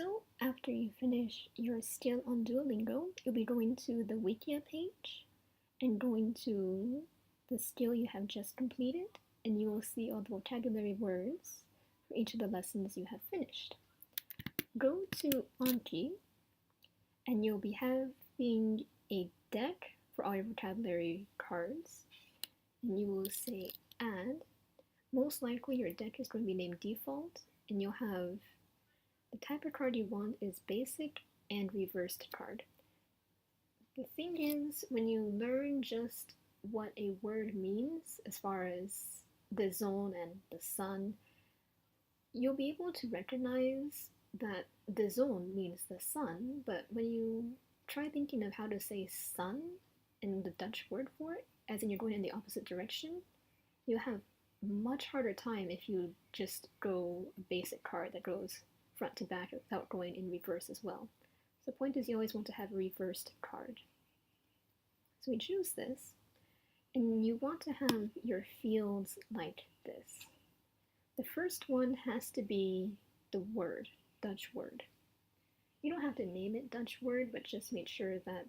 So after you finish your skill on Duolingo, you'll be going to the Wikia page and going to the skill you have just completed, and you will see all the vocabulary words for each of the lessons you have finished. Go to Anki, and you'll be having a deck for all your vocabulary cards, and you will say add. Most likely your deck is going to be named default, and you'll have the type of card you want is basic and reversed card. The thing is, when you learn just what a word means, as far as the zone and the sun, you'll be able to recognize that the zone means the sun, but when you try thinking of how to say sun in the Dutch word for it, as in you're going in the opposite direction, you have much harder time if you just go a basic card that goes front to back without going in reverse as well. So the point is you always want to have a reversed card. So we choose this, and you want to have your fields like this. The first one has to be the word, Dutch word. You don't have to name it Dutch word, but just make sure that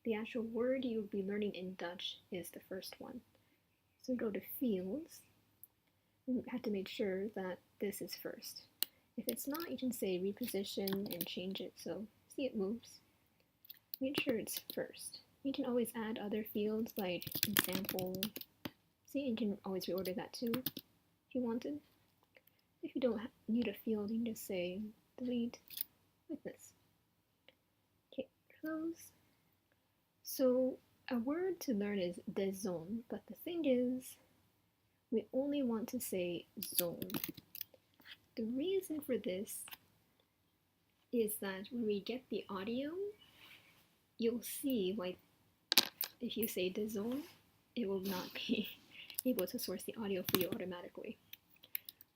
the actual word you'll be learning in Dutch is the first one. So go to fields, you have to make sure that this is first. If it's not, you can say reposition and change it so see it moves. Make sure it's first. You can always add other fields like example. See, you can always reorder that too if you wanted. If you don't need a field, you can just say delete like this. Okay, close. So a word to learn is the zone, but the thing is, we only want to say zone. The reason for this is that when we get the audio, you'll see, like, if you say the zone, it will not be able to source the audio for you automatically.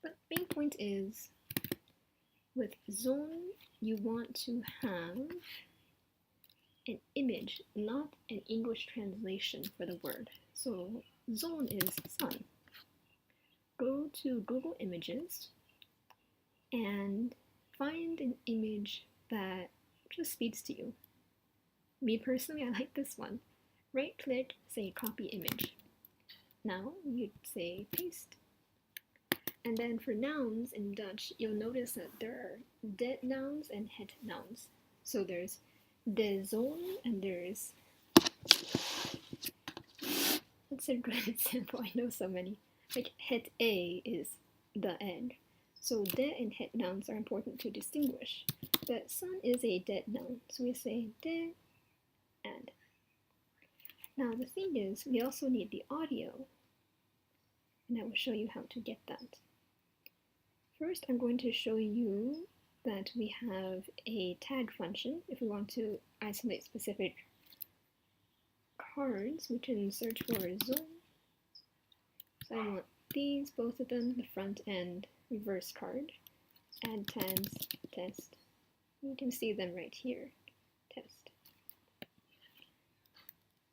But the main point is, with zone, you want to have an image, not an English translation for the word. So zone is sun. Go to Google Images and find an image that just speaks to you. Me personally, I like this one. Right click, say copy image. Now you'd say paste. And then for nouns in Dutch, you'll notice that there are de nouns and het nouns. So there's de zon and there's, that's a good example, I know so many. Like het a is the egg. So de and het nouns are important to distinguish. But sun is a det noun, so we say de and. Now the thing is, we also need the audio, and I will show you how to get that. First, I'm going to show you that we have a tag function. If we want to isolate specific cards, we can search for zone. So I want these, both of them, the front and reverse card. Add tags, test. You can see them right here, test.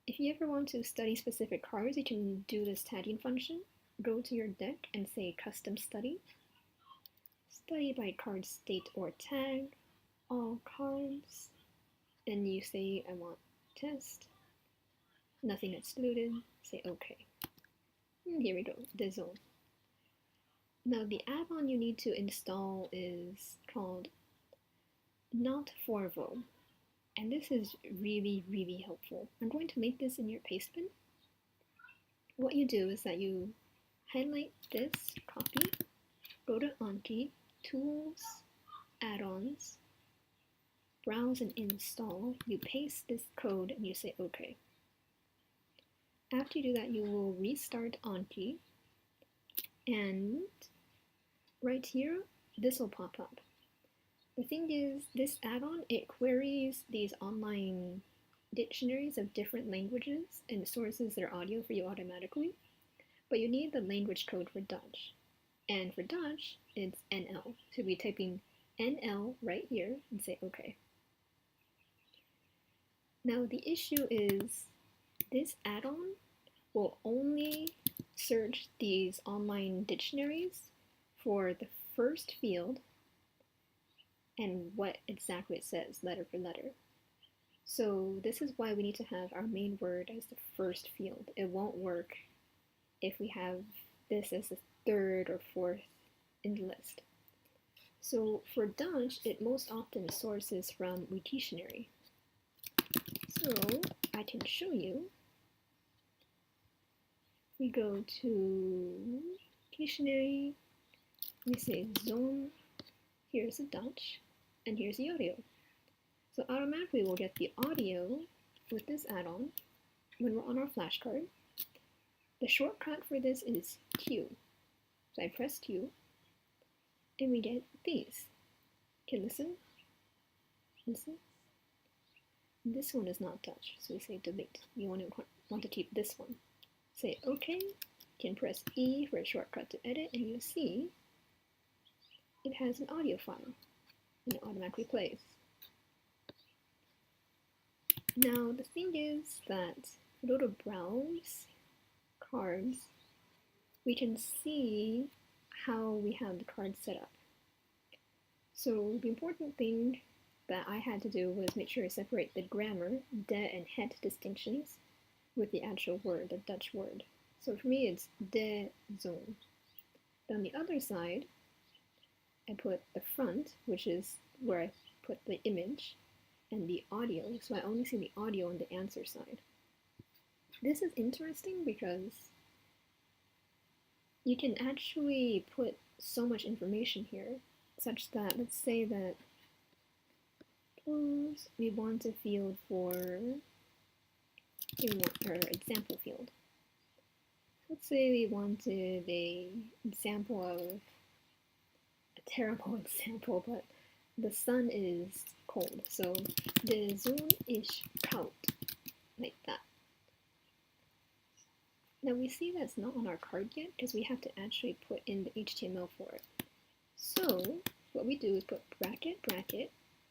If you ever want to study specific cards, you can do this tagging function. Go to your deck and say custom study. Study by card state or tag, all cards. And you say I want test, nothing excluded, say OK. And here we go, the zone. Now the add-on you need to install is called Not Forvo, and this is really, really helpful. I'm going to link this in your pastebin. What you do is that you highlight this, copy, go to Anki, Tools, Add-ons, browse and install. You paste this code and you say OK. After you do that, you will restart Anki, and right here, this will pop up. The thing is, this add-on, it queries these online dictionaries of different languages and sources their audio for you automatically, but you need the language code for Dutch. And for Dutch, it's NL. So you'll be typing NL right here and say OK. Now the issue is this add-on will only search these online dictionaries for the first field and what exactly it says, letter for letter. So this is why we need to have our main word as the first field. It won't work if we have this as the third or fourth in the list. So for Dutch, it most often sources from dictionary. So I can show you. We go to dictionary, we say zone, here's the Dutch, and here's the audio. So automatically we'll get the audio with this add-on when we're on our flashcard. The shortcut for this is Q. So I press Q, and we get these. Okay, listen, listen. This one is not Dutch, so we say delete. We want to keep this one. Say OK, you can press E for a shortcut to edit, and you see it has an audio file, and it automatically plays. Now the thing is that if we go to browse cards, we can see how we have the cards set up. So the important thing that I had to do was make sure I separate the grammar, de and het distinctions, with the actual word, the Dutch word. So for me it's de zone. Then on the other side, I put the front, which is where I put the image, and the audio, so I only see the audio on the answer side. This is interesting because you can actually put so much information here, such that, let's say that we want a field for, or example field. Let's say we wanted a example of, a terrible example, but the sun is cold, so the zone is koud, like that. Now we see that's not on our card yet because we have to actually put in the HTML for it. So what we do is put bracket, bracket,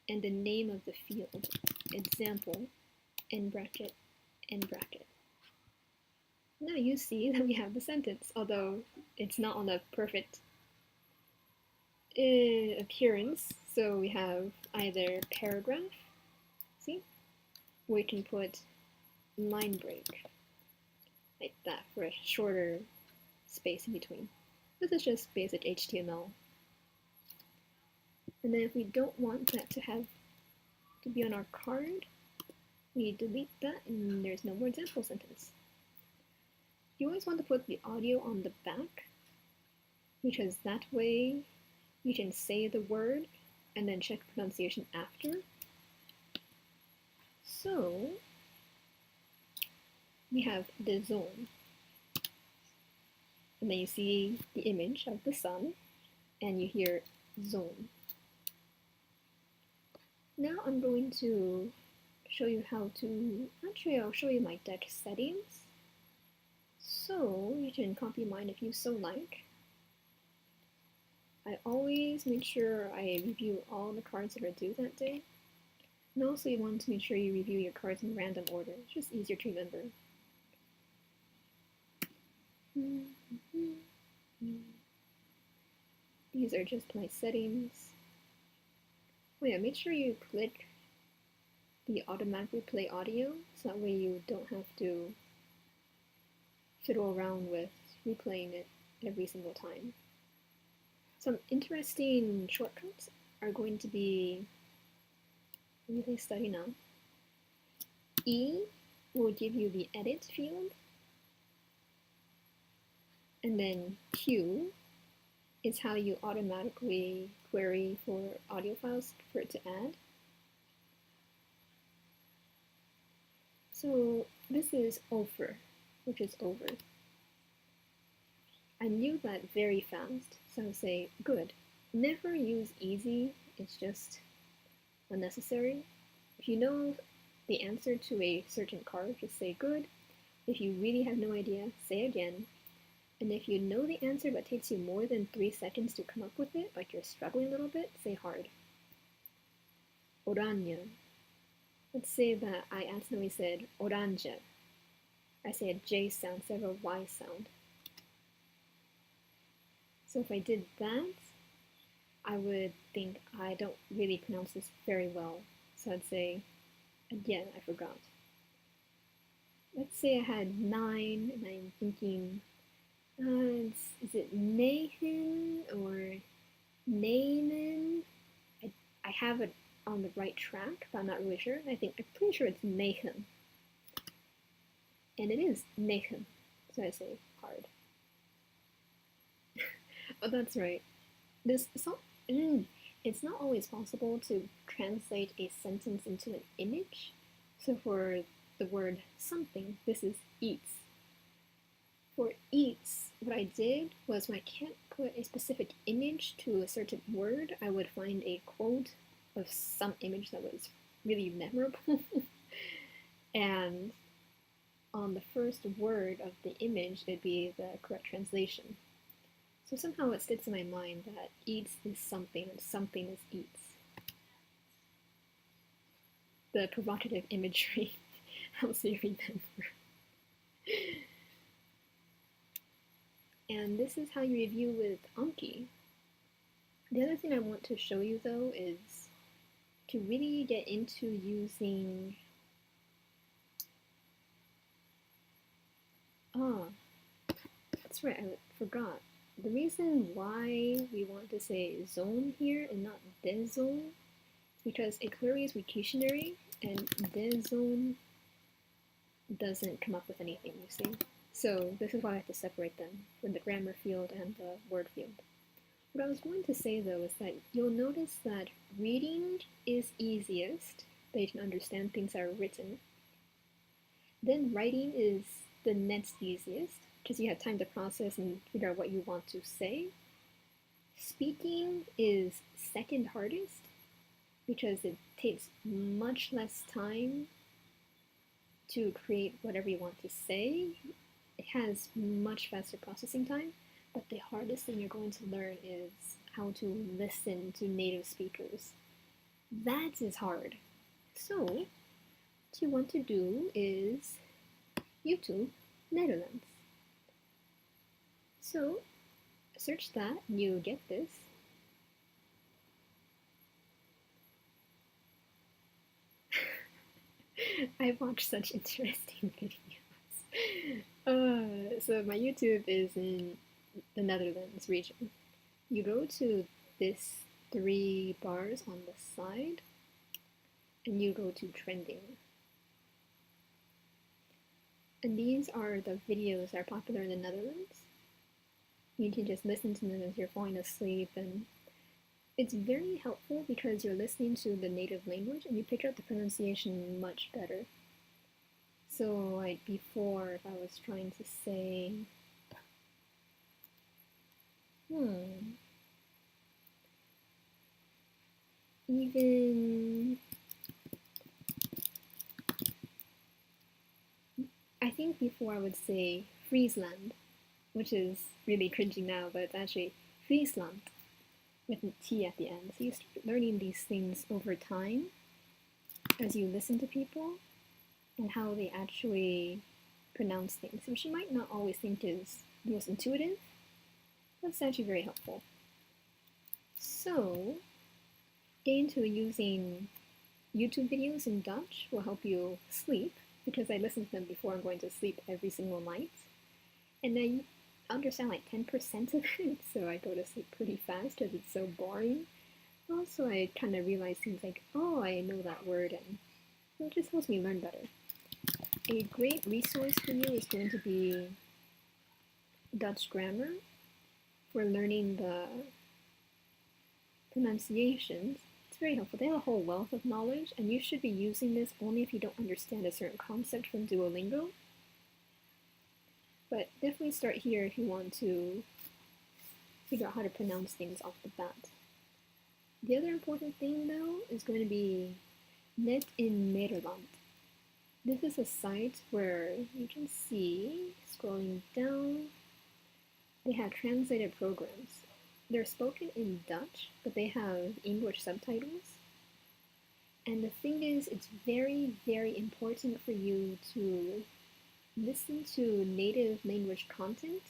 and the name of the field, example, end bracket, end bracket. Now you see that we have the sentence, although it's not on a perfect appearance. So we have either paragraph, see? We can put line break, like that, for a shorter space in between. This is just basic HTML. And then if we don't want that to be on our card, we delete that and there's no more example sentence. You always want to put the audio on the back, because that way you can say the word and then check pronunciation after. So we have the zone, and then you see the image of the sun and you hear zone. Now I'm going to show you how to, actually I'll show you my Dutch settings. So you can copy mine if you so like. I always make sure I review all the cards that are due that day. And also you want to make sure you review your cards in random order. It's just easier to remember. These are just my settings. Oh yeah, make sure you click the automatically play audio, so that way you don't have to fiddle around with replaying it every single time. Some interesting shortcuts are going to be, let me say study now. E will give you the edit field, and then Q is how you automatically query for audio files for it to add. So this is over, which is over. I knew that very fast, so I would say good. Never use easy, it's just unnecessary. If you know the answer to a certain card, just say good. If you really have no idea, say again. And if you know the answer but takes you more than 3 seconds to come up with it, like you're struggling a little bit, say hard. Oranje. Let's say that I accidentally said oranje. I say a J sound instead of a Y sound. So if I did that, I would think I don't really pronounce this very well. So I'd say, again, I forgot. Let's say I had 9 and I'm thinking, is it Nathan or Naaman? I have it on the right track, but I'm not really sure. I'm pretty sure it's Nathan. And it is Nathan. So I say hard. Oh, that's right. This it's not always possible to translate a sentence into an image. So for the word something, this is eats. For eats, what I did was when I can't put a specific image to a certain word, I would find a quote of some image that was really memorable. And on the first word of the image, it'd be the correct translation. So somehow it sticks in my mind that eats is something and something is eats. The provocative imagery helps me remember. And this is how you review with Anki. The other thing I want to show you though is to really get into using that's right, I forgot. The reason why we want to say zone here and not des zone is because a query is recutionary and des zone doesn't come up with anything, you see? So this is why I have to separate them from the grammar field and the word field. What I was going to say though is that you'll notice that reading is easiest, but you can understand things that are written. Then writing is the next easiest, because you have time to process and figure out what you want to say. Speaking is second hardest, because it takes much less time to create whatever you want to say. It has much faster processing time, but the hardest thing you're going to learn is how to listen to native speakers. That is hard. So, what you want to do is YouTube Netherlands. So, search that, you get this. I watch such interesting videos. So my YouTube is in the Netherlands region. You go to this 3 bars on the side, and you go to trending. And these are the videos that are popular in the Netherlands. You can just listen to them as you're falling asleep, and it's very helpful because you're listening to the native language and you pick up the pronunciation much better. So like before, if I was trying to say, even, I think before I would say Friesland, which is really cringy now, but it's actually Friesland with a T at the end. So you start learning these things over time as you listen to people and how they actually pronounce things, which you might not always think is the most intuitive. That's actually very helpful. So, getting into using YouTube videos in Dutch will help you sleep, because I listen to them before I'm going to sleep every single night. And I understand like 10% of it, so I go to sleep pretty fast because it's so boring. Also, I kind of realize things like, oh, I know that word, and it just helps me learn better. A great resource for you is going to be Dutch grammar for learning the pronunciations. It's very helpful. They have a whole wealth of knowledge, and you should be using this only if you don't understand a certain concept from Duolingo. But definitely start here if you want to figure out how to pronounce things off the bat. The other important thing, though, is going to be Net in Nederland. This is a site where you can see, scrolling down, they have translated programs. They're spoken in Dutch, but they have English subtitles. And the thing is, it's very, very important for you to listen to native language content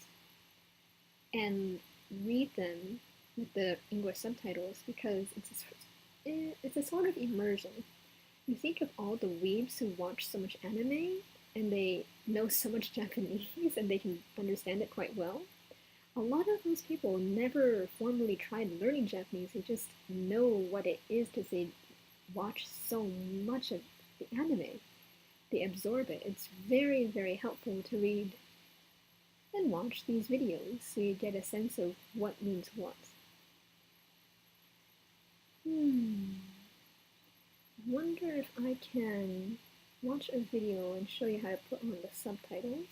and read them with the English subtitles because it's a sort of immersion. You think of all the weebs who watch so much anime and they know so much Japanese and they can understand it quite well. A lot of those people never formally tried learning Japanese, they just know what it is because they watch so much of the anime. They absorb it. It's very, very helpful to read and watch these videos so you get a sense of what means what. I wonder if I can watch a video and show you how to put on the subtitles.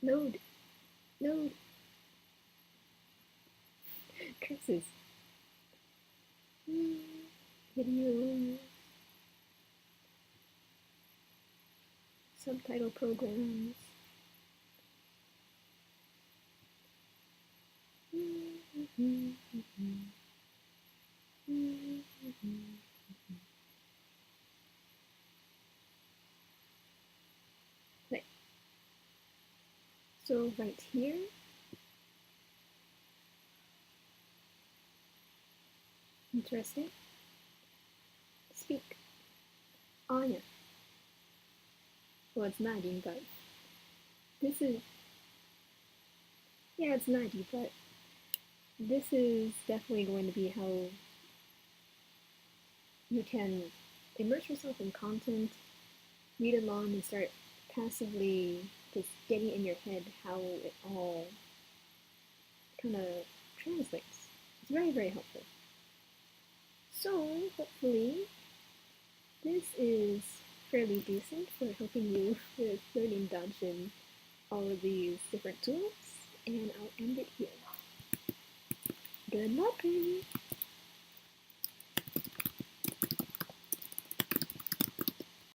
Load, load, curses. Video, subtitle programs. Right. So right here, interesting. Speak. Anya. Well, it's 90, but this is, yeah, it's 90, but this is definitely going to be how you can immerse yourself in content, read along, and start passively just getting in your head how it all kind of translates. It's very, very helpful. So, hopefully, this is fairly decent for helping you with learning Dutch and all of these different tools, and I'll end it here. Good luck, Irmy!